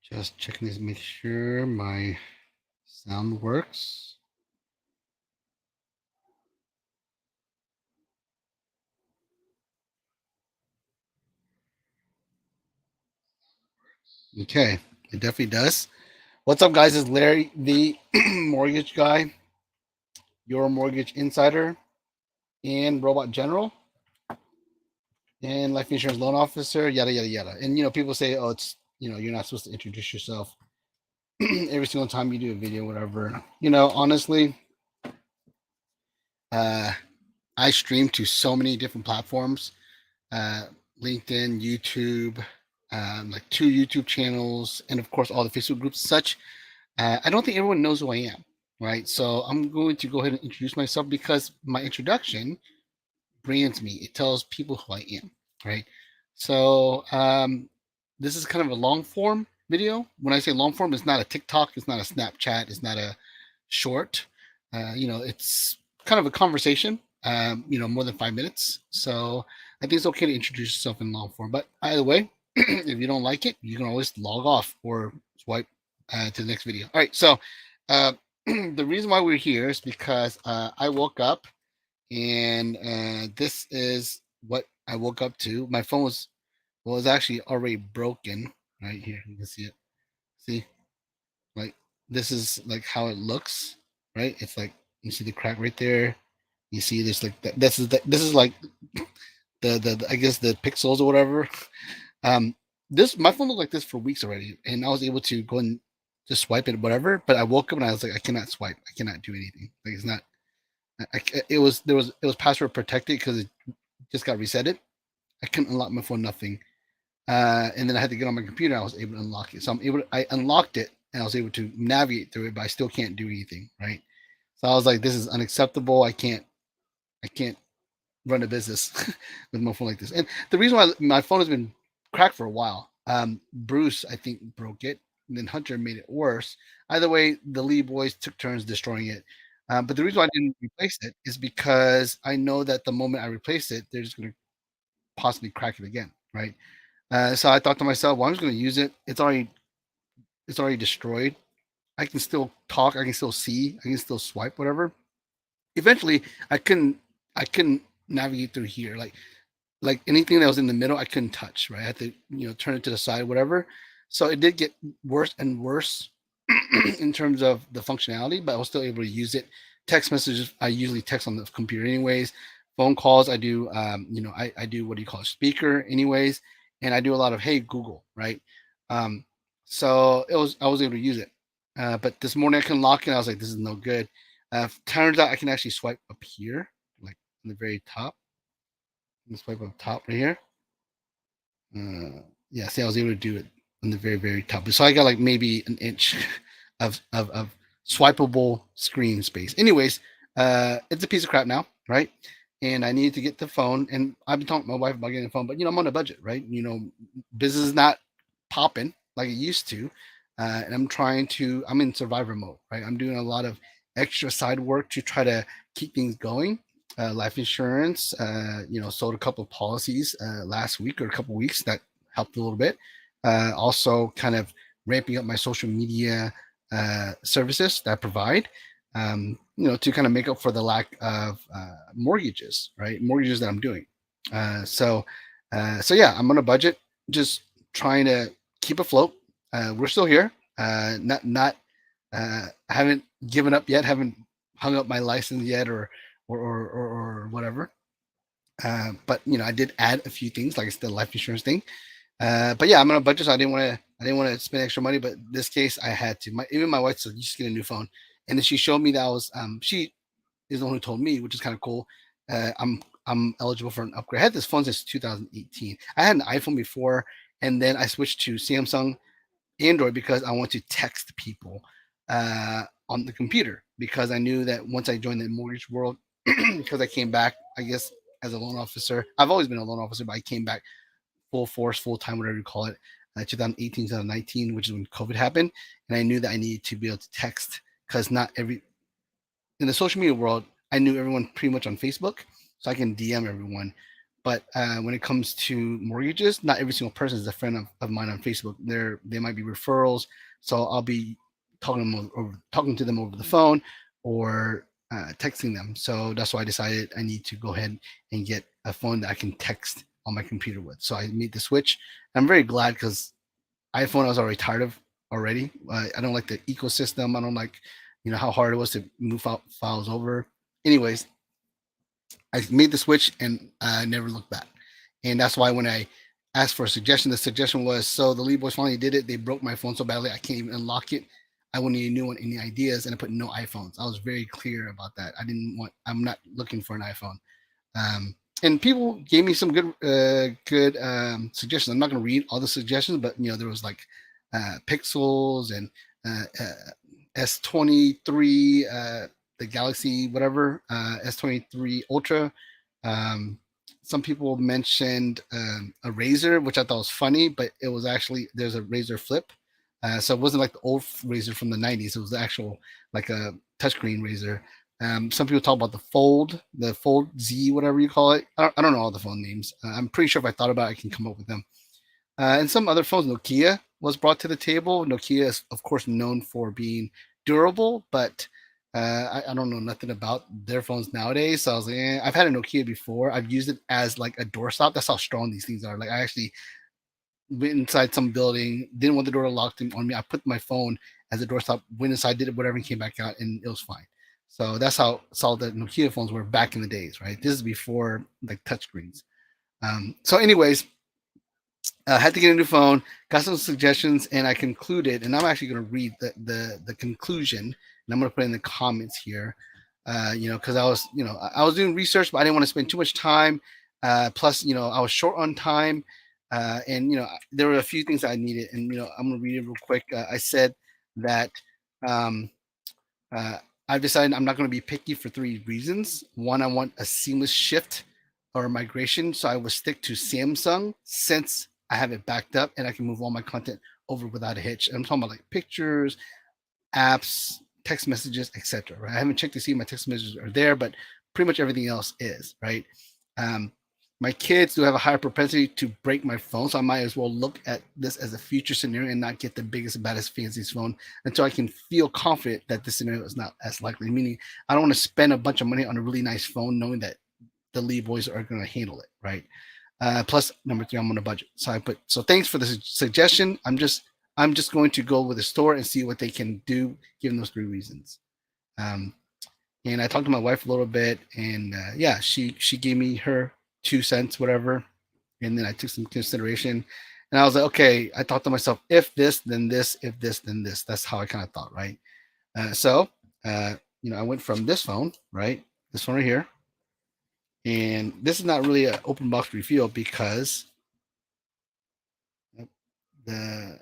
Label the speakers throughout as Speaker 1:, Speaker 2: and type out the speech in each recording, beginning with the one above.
Speaker 1: Just checking this, make sure my sound works. Okay, it definitely does. What's up, guys? It's Larry, the mortgage guy, your mortgage insider, and robot general, and life insurance loan officer, yada, yada, yada. And, people say, oh, you're not supposed to introduce yourself every single time you do a video, whatever. Honestly, uh, I stream to so many different platforms, uh, LinkedIn, YouTube, like 2 YouTube channels, and of course all the Facebook groups and such. I don't think everyone knows who I am, right? So I'm going to go ahead and introduce myself because my introduction brands me. It tells people who I am, right? So this is kind of a long form video. When I say long form, it's not a TikTok, it's not a Snapchat, it's not a short. It's kind of a conversation. More than 5 minutes. So I think it's okay to introduce yourself in long form. But either way, if you don't like it, you can always log off or swipe to the next video. All right. So the reason why we're here is because I woke up and this is what I woke up to. My phone was actually already broken. Right here, you can see it. See, like this is like how it looks. Right, it's like you see the crack right there. You see this like that. This is like the I guess the pixels or whatever. Um, this my phone looked like this for weeks already, and I was able to go and just swipe it, whatever. But I woke up and I was like, I cannot swipe. I cannot do anything. Like it's not. It was password protected because it just got resetted. I couldn't unlock my phone, nothing. And then I had to get on my computer. I was able to unlock it. So I unlocked it and I was able to navigate through it, but I still can't do anything. Right. So I was like, this is unacceptable. I can't run a business with my phone like this. And the reason why my phone has been cracked for a while, Bruce, I think, broke it. And then Hunter made it worse. Either way, the Lee boys took turns destroying it. But the reason why I didn't replace it is because I know that the moment I replace it, they're just going to possibly crack it again, right? So I thought to myself, well, I'm just going to use it. It's already destroyed. I can still talk. I can still see. I can still swipe. Whatever. Eventually, I couldn't navigate through here. Like anything that was in the middle, I couldn't touch. Right, I had to turn it to the side, whatever. So it did get worse and worse in terms of the functionality, but I was still able to use it. Text messages, I usually text on the computer anyways. Phone calls, I do. I do what do you call a speaker anyways, and I do a lot of hey Google, right? Um, so I was able to use it. But this morning I couldn't lock it. I was like, this is no good. Turns out I can actually swipe up here, like in the very top. Swipe up top right here. Yeah, see, I was able to do it on the very, very top. So I got like maybe an inch of swipeable screen space. Anyways, it's a piece of crap now, right? And I needed to get the phone. And I've been talking to my wife about getting the phone, but I'm on a budget, right? Business is not popping like it used to. And I'm in survivor mode, right? I'm doing a lot of extra side work to try to keep things going. Life insurance, sold a couple of policies last week or a couple of weeks that helped a little bit. Also, kind of ramping up my social media services that I provide, to kind of make up for the lack of mortgages, right? Mortgages that I'm doing. So yeah, I'm on a budget, just trying to keep afloat. We're still here. Not haven't given up yet. Haven't hung up my license yet, or whatever. But I did add a few things like it's the life insurance thing. But yeah, I'm on a budget, so I didn't want to spend extra money. But in this case, I had to. Even my wife said, "You just get a new phone," and then she showed me that I was. She is the one who told me, which is kind of cool. I'm eligible for an upgrade. I had this phone since 2018. I had an iPhone before, and then I switched to Samsung Android because I want to text people on the computer because I knew that once I joined the mortgage world, because I came back, I guess, as a loan officer. I've always been a loan officer, but I came back full force, full time, whatever you call it, 2018, 2019, which is when COVID happened. And I knew that I needed to be able to text because not every, in the social media world, I knew everyone pretty much on Facebook. So I can DM everyone. But when it comes to mortgages, not every single person is a friend of mine on Facebook. They might be referrals, so I'll be talking to them over the phone or texting them. So that's why I decided I need to go ahead and get a phone that I can text on my computer with. So I made the switch. I'm very glad because iPhone I was already tired of already. I don't like the ecosystem. I don't like, how hard it was to move files over. Anyways, I made the switch and I never looked back. And that's why when I asked for a suggestion, the suggestion was, so the Lee Boys finally did it. They broke my phone so badly I can't even unlock it. I want a new one, any ideas? And I put no iPhones. I was very clear about that. I'm not looking for an iPhone. And people gave me some good suggestions. I'm not going to read all the suggestions, but there was like Pixels and S23, the Galaxy whatever, S23 Ultra. Um, some people mentioned a Razor, which I thought was funny, but it was actually there's a Razor Flip, so it wasn't like the old Razor from the '90s. It was the actual like a touchscreen Razor. Some people talk about the Fold Z, whatever you call it. I don't know all the phone names. I'm pretty sure if I thought about it, I can come up with them. And some other phones, Nokia was brought to the table. Nokia is, of course, known for being durable, but I don't know nothing about their phones nowadays. So I was like, I've had a Nokia before. I've used it as like a doorstop. That's how strong these things are. Like I actually went inside some building, didn't want the door locked on me. I put my phone as a doorstop, went inside, did whatever, and came back out, and it was fine. So that's how solid the Nokia phones were back in the days, right? This is before like touchscreens. So, anyways, I had to get a new phone, got some suggestions, and I concluded, and I'm actually going to read the conclusion, and I'm going to put in the comments here, because I was doing research, but I didn't want to spend too much time. Plus, I was short on time, and there were a few things I needed, and I'm going to read it real quick. I said that um, I've decided I'm not going to be picky for three reasons. One, I want a seamless shift or migration, so I will stick to Samsung since I have it backed up and I can move all my content over without a hitch. I'm talking about like pictures, apps, text messages, etc. Right? I haven't checked to see if my text messages are there, but pretty much everything else is right. Um, my kids do have a higher propensity to break my phone, so I might as well look at this as a future scenario and not get the biggest, baddest, fanciest phone until I can feel confident that this scenario is not as likely. Meaning, I don't want to spend a bunch of money on a really nice phone, knowing that the Lee boys are going to handle it, right? Plus, number three, I'm on a budget. So thanks for the suggestion. I'm just going to go with the store and see what they can do, given those three reasons. And I talked to my wife a little bit, and yeah, she gave me her 2 cents, whatever, and then I took some consideration, and I was like, okay. I thought to myself, if this, then this; if this, then this. That's how I kind of thought, right? So, I went from this phone, right, this one right here, and this is not really an open box reveal because the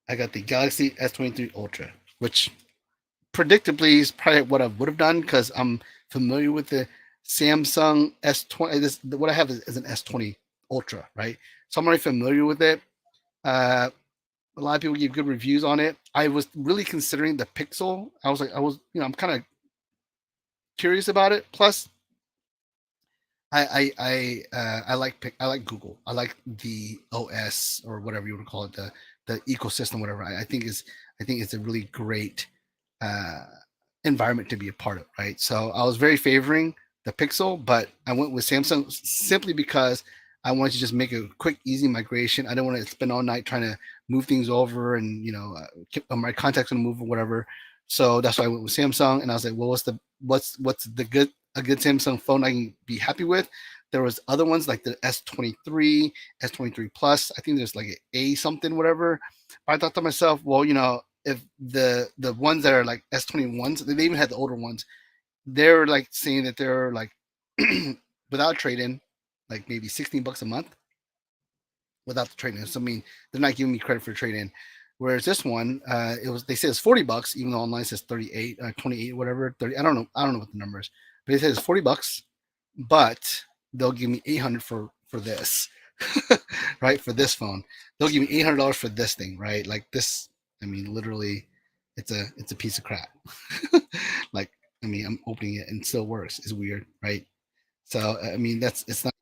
Speaker 1: I got the Galaxy S23 Ultra, which predictably is probably what I would have done because I'm familiar with the Samsung S20. What I have is an S20 Ultra, right? So I'm already familiar with it. A lot of people give good reviews on it. I was really considering the Pixel. I'm kind of curious about it. Plus, I like Google. I like the OS or whatever you want to call it, the ecosystem, whatever. I think it's a really great uh, environment to be a part of, right? So I was very favoring the Pixel, but I went with Samsung simply because I wanted to just make a quick, easy migration. I don't want to spend all night trying to move things over and my contacts going to move or whatever. So that's why I went with Samsung, and I was like, well, what's the good a good Samsung phone I can be happy with? There was other ones like the S23, S23 Plus. I think there's like a something, whatever. But I thought to myself, well, if the ones that are like S21s, they even had the older ones. They're like saying that they're like without trade in, like maybe $16 a month without the trade in. So I mean, they're not giving me credit for trade in. Whereas this one, they say it's $40, even though online says 38, 28, whatever, 30. I don't know what the number is, but it says $40, but they'll give me 800 for this, right? For this phone, they'll give me $800 for this thing, right? Like this, I mean, literally, it's a piece of crap. Like, I mean, I'm opening it and it still works. It's weird, right? So I mean, it's not.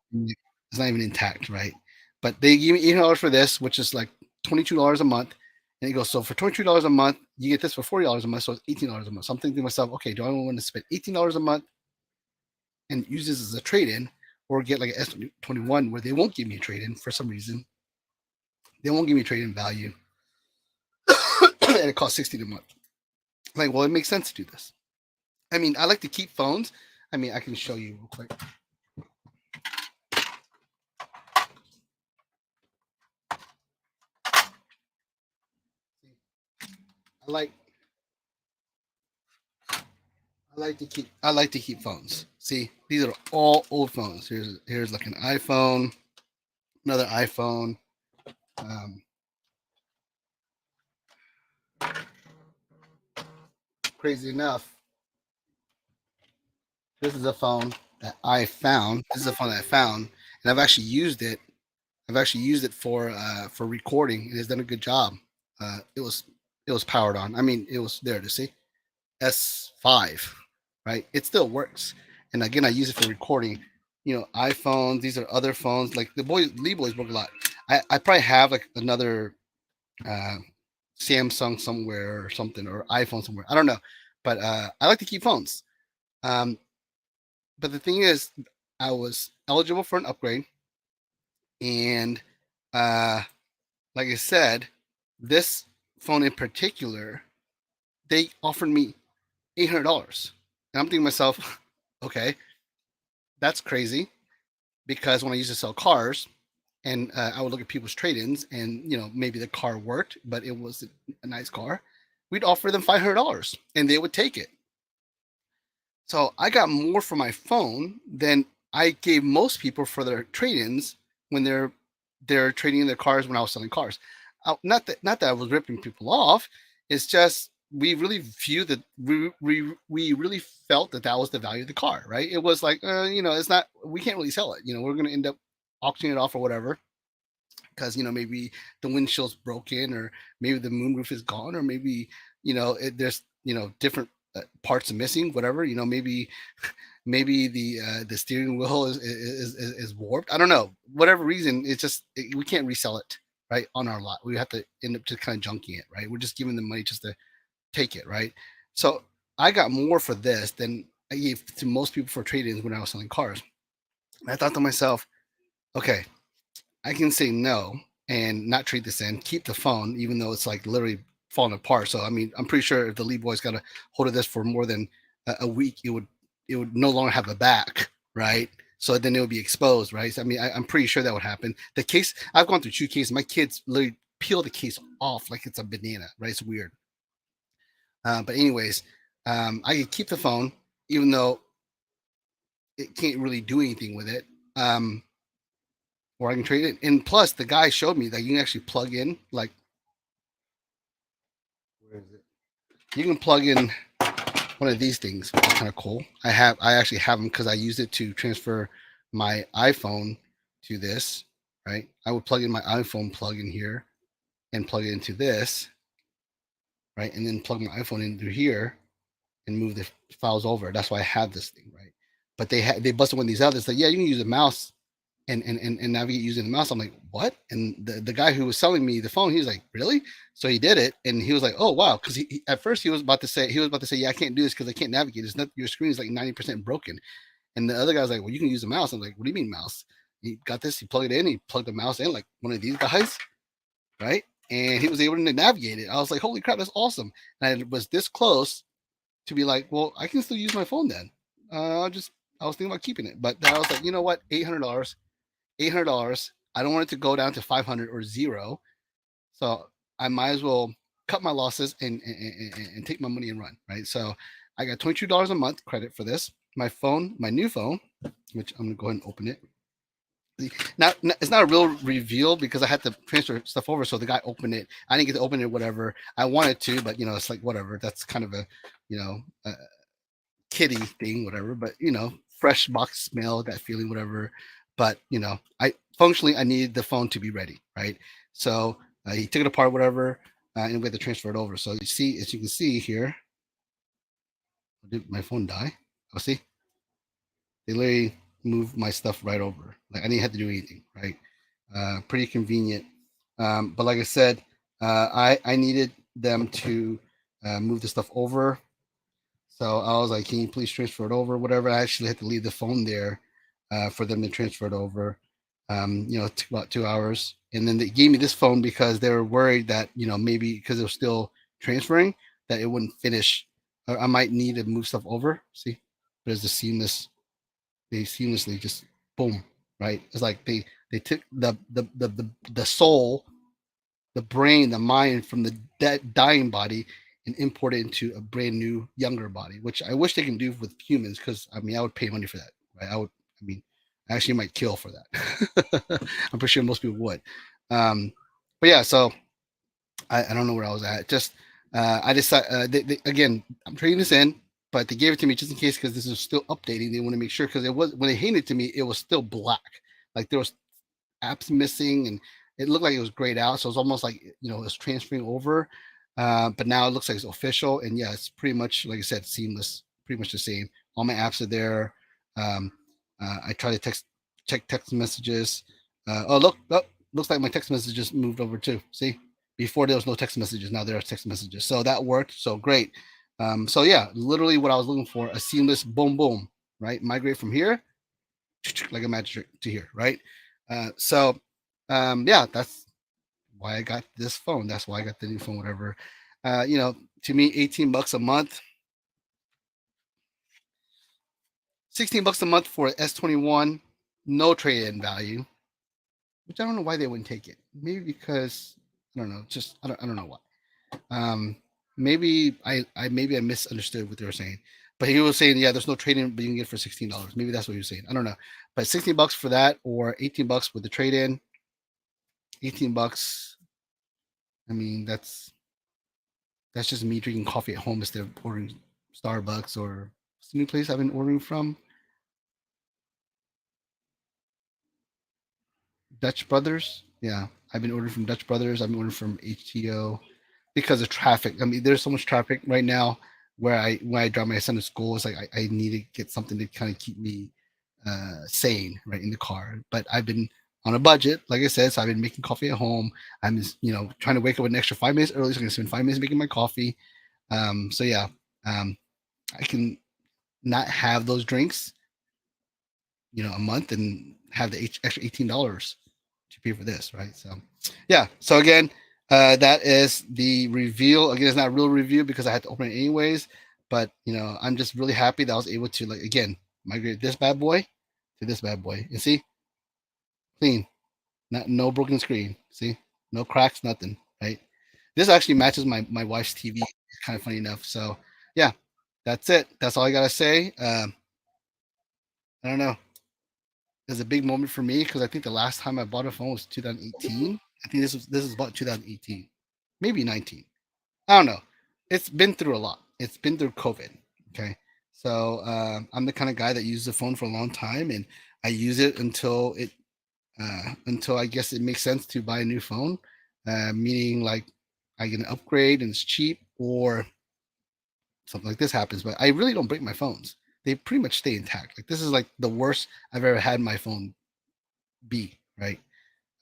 Speaker 1: It's not even intact, right? But they give me $800 for this, which is like $22 a month. And it goes, so for $22 a month, you get this for $40 a month, so it's $18 a month. So I'm thinking to myself, okay, do I want to spend $18 a month and use this as a trade-in, or get like an S21 where they won't give me a trade-in for some reason? They won't give me trade-in value, and it costs $60 a month. Like, well, it makes sense to do this. I mean, I like to keep phones. I mean, I can show you real quick. I like to keep phones. See, these are all old phones. Here's like an iPhone, another iPhone. Um, Crazy enough, this is a phone that I found. This is a phone that I found, and I've actually used it. I've actually used it for recording. It has done a good job. It was powered on. I mean, it was there to see. S5, right? It still works. And again, I use it for recording. You know, iPhones. These are other phones. Like the Lee boys work a lot. I probably have like another uh, Samsung somewhere or something, or iPhone somewhere. I don't know, but I like to keep phones. Um, but the thing is, I was eligible for an upgrade, and uh, like I said, this phone in particular, they offered me $800, and I'm thinking to myself, okay, that's crazy, because when I used to sell cars, and I would look at people's trade-ins, and you know, maybe the car worked, but it was a nice car, we'd offer them $500, and they would take it. So I got more for my phone than I gave most people for their trade-ins when they're trading in their cars when I was selling cars. Not that I was ripping people off. It's just we really viewed that we really felt that that was the value of the car, right? It was like, you know, it's not, we can't really sell it. You know, we're going to end up auctioning it off or whatever, because you know, maybe the windshield's broken, or maybe the moonroof is gone, or maybe, you know, there's, you know, different parts are missing, whatever, you know, maybe the steering wheel is warped. I don't know, whatever reason. It's just we can't resell it, right, on our lot. We have to end up just kind of junking it, right? We're just giving them money just to take it, right? So I got more for this than I gave to most people for trade-ins when I was selling cars. And I thought to myself, okay, I can say no and not trade this in, keep the phone, even though it's like literally falling apart. So I mean, I'm pretty sure if the Lee boys got a hold of this for more than a week, it would no longer have a back, right? So then it would be exposed, right? So, I mean, I'm pretty sure that would happen. The case, I've gone through two cases. My kids literally peel the case off like it's a banana, right? It's weird. But anyways, I could keep the phone, even though it can't really do anything with it. Or I can trade it. And plus, the guy showed me that you can actually plug in, like, where is it? You can plug in one of these things, which is kind of cool. I actually have them because I used it to transfer my iPhone to this, right? I would plug in my iPhone plug in here and plug it into this, right? And then plug my iPhone into here and move the files over. That's why I have this thing, right? But they busted one of these out. It's like, yeah, you can use a mouse and navigate using the mouse. I'm like, what? And the guy who was selling me the phone, he was like, really? So he did it, and he was like, oh wow, because at first he was about to say, yeah, I can't do this because I can't navigate. It's not, your screen is like 90% broken. And the other guy was like, well, you can use a mouse. I'm like, what do you mean mouse? He got this. He plugged it in. He plugged the mouse in like one of these guys, right? And he was able to navigate it. I was like, holy crap, that's awesome. And I was this close to be like, well, I can still use my phone then. I was thinking about keeping it, but then I was like, you know what, $800. $800. I don't want it to go down to 500 or zero. So I might as well cut my losses and take my money and run, right? So I got $22 a month credit for this. My phone, my new phone, which I'm gonna go ahead and open it. Now it's not a real reveal because I had to transfer stuff over. So the guy opened it. I didn't get to open it, whatever. I wanted to, but you know, it's like whatever. That's kind of a, you know, kitty thing, whatever. But you know, fresh box smell, that feeling, whatever. But you know, I functionally I needed the phone to be ready, right? So he took it apart, whatever, and we had to transfer it over. So you see, as you can see here, did my phone die? Oh, see, they literally. move my stuff right over. Like I didn't have to do anything, right? Pretty convenient. But like I said, I needed them to move the stuff over. So I was like, can you please transfer it over? Whatever. I actually had to leave the phone there for them to transfer it over. It took about 2 hours. And then they gave me this phone because they were worried that, maybe because it was still transferring, that it wouldn't finish. I might need to move stuff over. See, there's the seamless, they seamlessly just boom, right? It's like they took the soul, the brain, the mind from the dying body and import it into a brand new younger body, which I wish they can do with humans, because I mean I would pay money for that, right? I mean I actually might kill for that. I'm pretty sure most people would. But yeah, so I don't know where I was at. Just I decided again, I'm trading this in, but they gave it to me just in case, because this is still updating. They want to make sure, because it was, when they handed it to me, it was still black. Like there was apps missing, and it looked like it was grayed out. So it's almost like it's transferring over. But now it looks like it's official, and yeah, it's pretty much like I said, seamless, pretty much the same. All my apps are there. Um, I try to check text messages. Oh look, looks like my text messages moved over too. See, before there was no text messages, now there are text messages. So that worked. So great. So yeah, literally what I was looking for, a seamless boom boom, right? Migrate from here like a magic to here, right? Yeah, that's why I got this phone. That's why I got the new phone, whatever. To me, $18 a month, $16 a month for S21, no trade-in value, which I don't know why they wouldn't take it. Maybe because I don't know, just I don't know why. Maybe I misunderstood what they were saying. But he was saying, yeah, there's no trade-in, but you can get it for $16. Maybe that's what he was saying. I don't know. But $16 for that, or $18 with the trade-in. $18. I mean, that's just me drinking coffee at home instead of ordering Starbucks, or what's the new place I've been ordering from? Dutch Brothers. Yeah, I've been ordering from Dutch Brothers. I've been ordering from HTO because of traffic. I mean, there's so much traffic right now where when I drive my son to school, it's like I need to get something to kind of keep me sane, right, in the car. But I've been on a budget, like I said, so I've been making coffee at home. I'm just, trying to wake up an extra 5 minutes early, so I'm gonna spend 5 minutes making my coffee. So yeah, I can not have those drinks, a month, and have the extra $18 to pay for this, right? So yeah. So again, that is the reveal. Again, it's not a real review because I had to open it anyways. But I'm just really happy that I was able to, like, again, migrate this bad boy to this bad boy. And see, clean, no broken screen. See, no cracks, nothing. Right. This actually matches my wife's TV. It's kind of funny enough. So yeah, that's it. That's all I gotta say. I don't know. It was a big moment for me because I think the last time I bought a phone was 2018. I think this was about 2018, maybe 19. I don't know. It's been through a lot. It's been through COVID. Okay, so I'm the kind of guy that uses the phone for a long time, and I use it until I guess it makes sense to buy a new phone. Meaning like I get an upgrade and it's cheap, or something like this happens. But I really don't break my phones. They pretty much stay intact. Like this is like the worst I've ever had my phone be, right?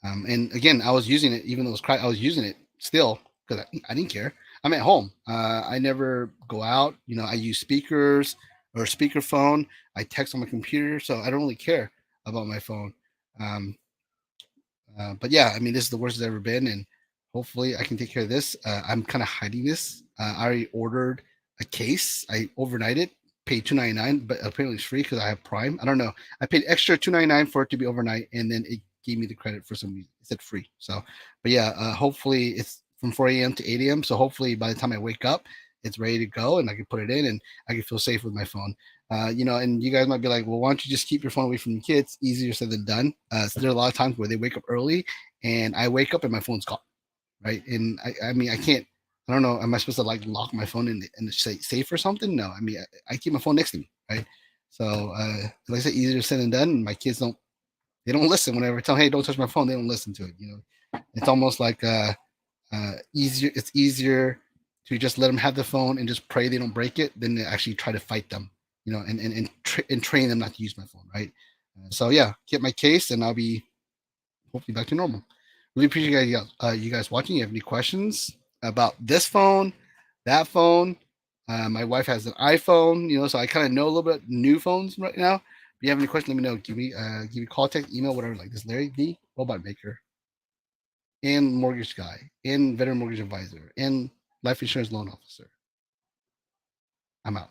Speaker 1: And again, I was using it even though it was cracked. I was using it still because I didn't care. I'm at home. I never go out. I use speakers or speakerphone. I text on my computer, so I don't really care about my phone. Um, but yeah, I mean, this is the worst it's ever been, and hopefully, I can take care of this. I'm kind of hiding this. I already ordered a case. I overnighted, paid $2.99, but apparently it's free because I have Prime. I don't know. I paid extra $2.99 for it to be overnight, and then it gave me the credit for some reason. It said free. So, but yeah, hopefully it's from 4 a.m. to 8 a.m. So hopefully by the time I wake up, it's ready to go, and I can put it in, and I can feel safe with my phone. And you guys might be like, well, why don't you just keep your phone away from the kids? Easier said than done. So there are a lot of times where they wake up early, and I wake up and my phone's gone, right? And I mean, I can't. I don't know. Am I supposed to like lock my phone in say safe or something? No. I mean, I keep my phone next to me, right? So like I said, easier said than done. My kids don't. They don't listen whenever I tell them, hey, don't touch my phone. They don't listen to it. It's almost like easier. It's easier to just let them have the phone and just pray they don't break it than to actually try to fight them, and train them not to use my phone, right? So yeah, get my case, and I'll be hopefully back to normal. Really appreciate you guys watching. You have any questions about this phone, that phone? My wife has an iPhone, so I kind of know a little bit new phones right now. If you have any questions, let me know. Give me call, text, email, whatever. Like this, Larry D, Robot Maker, and Mortgage Guy, and Veteran Mortgage Advisor, and Life Insurance Loan Officer. I'm out.